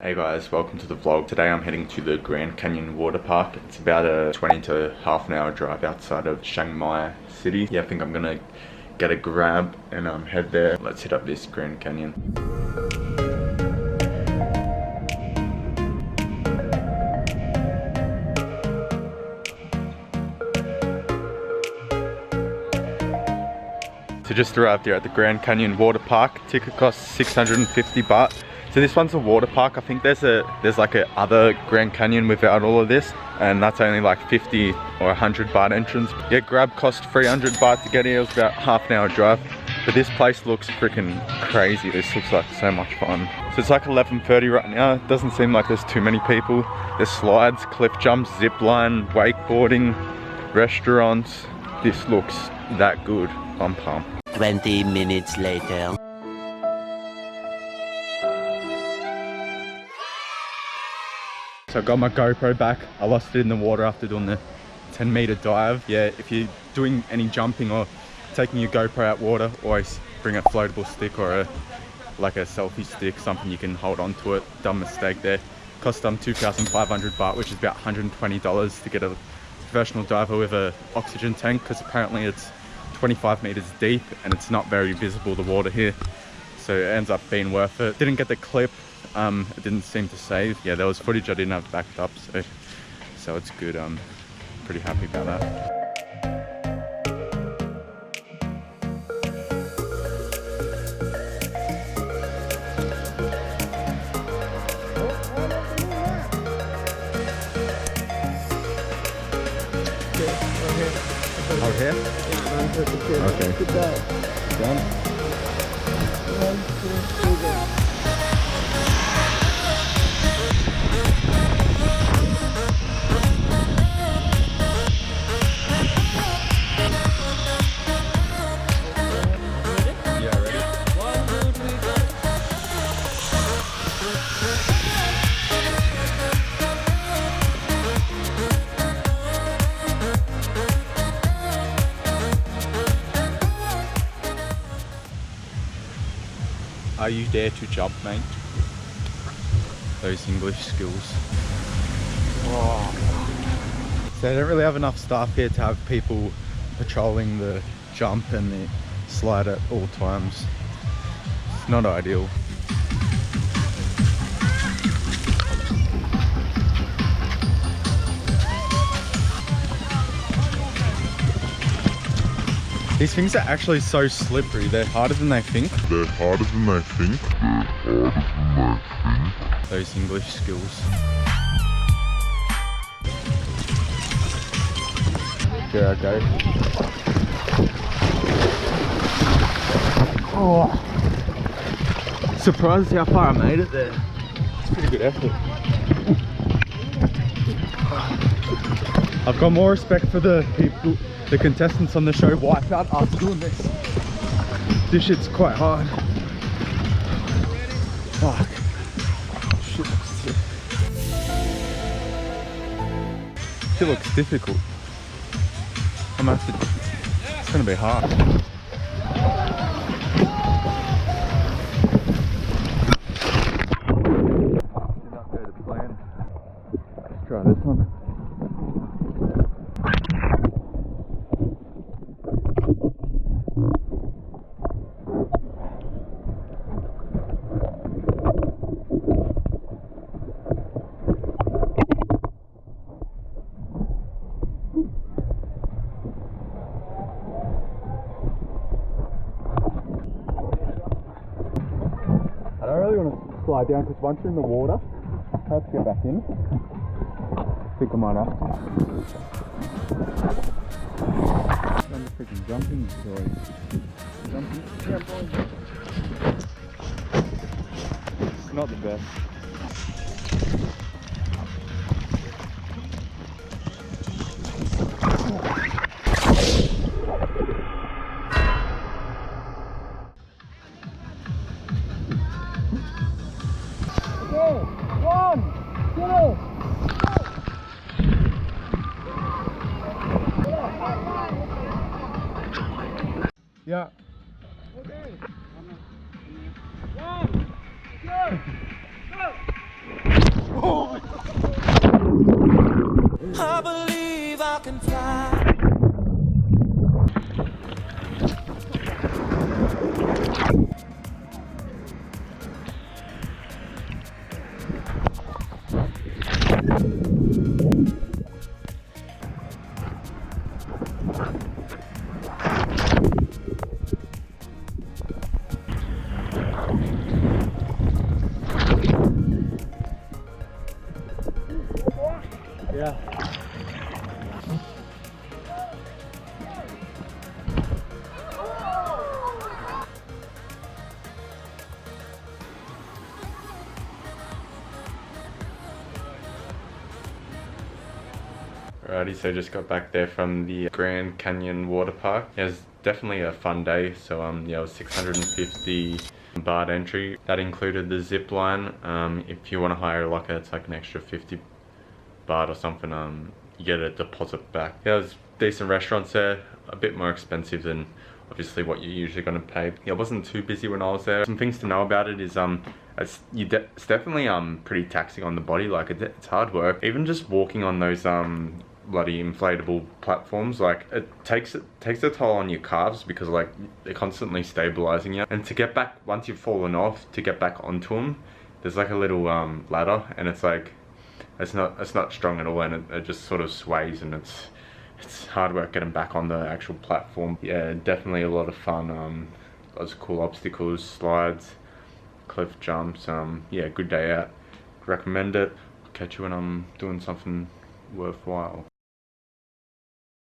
Hey guys, welcome to the vlog. Today I'm heading to the Grand Canyon water park. It's about a 20 to half an hour drive outside of Chiang Mai city. Yeah, I think I'm gonna get a grab and head there. Let's hit up this Grand Canyon. So just arrived here at the Grand Canyon water park. Ticket costs 650 baht. So this one's a water park. I think there's like a other Grand Canyon without all of this, and that's only like 50 or 100 baht entrance. Yeah, grab cost 300 baht to get here. It was about half an hour drive. But this place looks freaking crazy. This looks like so much fun. So it's like 11:30 right now. It doesn't seem like there's too many people. There's slides, cliff jumps, zip line, wakeboarding, restaurants. This looks that good. I'm pumped. 20 minutes later. So I got my GoPro back. I lost it in the water after doing the 10-meter dive. Yeah, if you're doing any jumping or taking your GoPro out water, always bring a floatable stick or like a selfie stick, something you can hold on to it. Dumb mistake there. Cost 2,500 baht, which is about $120 to get a professional diver with an oxygen tank, because apparently it's 25 meters deep and it's not very visible, the water here. So it ends up being worth it. Didn't get the clip. It didn't seem to save. Yeah, there was footage I didn't have backed up, so it's good. I'm pretty happy about that. Out here? Yeah, okay. Good job. Done. 1, 2, 3, go. Are you dare to jump, mate? Those English skills. Oh. So they don't really have enough staff here to have people patrolling the jump and the slide at all times. It's not ideal. These things are actually so slippery. They're harder than they think. Those English skills. Here I go. Oh! Surprised how far I made it there. It's pretty good effort. I've got more respect for the people, the contestants on the show Wipeout after doing this. This shit's quite hard. Fuck. Shit looks difficult. I'm gonna have to, it's gonna be hard. Did not go to plan. Let's try this one. I don't really want to slide down because once you're in the water, it's hard to get back in. I think I might have to. I'm the freaking jumping story. Jumping. Yeah, boy. It's not the best. Yeah. Okay. 1, 2, go! Alrighty, so just got back there from the Grand Canyon water park. It was definitely a fun day. So yeah, it was 650 baht entry. That included the zip line. If you want to hire a locker, it's like an extra 50 baht or something. You get a deposit back. Yeah, there's decent restaurants there. A bit more expensive than obviously what you're usually going to pay. Yeah, it wasn't too busy when I was there. Some things to know about it is it's definitely pretty taxing on the body. Like it's hard work. Even just walking on those bloody inflatable platforms, like it takes a toll on your calves because like they're constantly stabilizing you. And to get back, once you've fallen off, to get back onto them, there's like a little ladder, and it's like it's not strong at all, and it just sort of sways, and it's hard work getting back on the actual platform. Yeah, definitely a lot of fun. Lots of cool obstacles, slides, cliff jumps. Yeah, good day out. Recommend it. Catch you when I'm doing something worthwhile.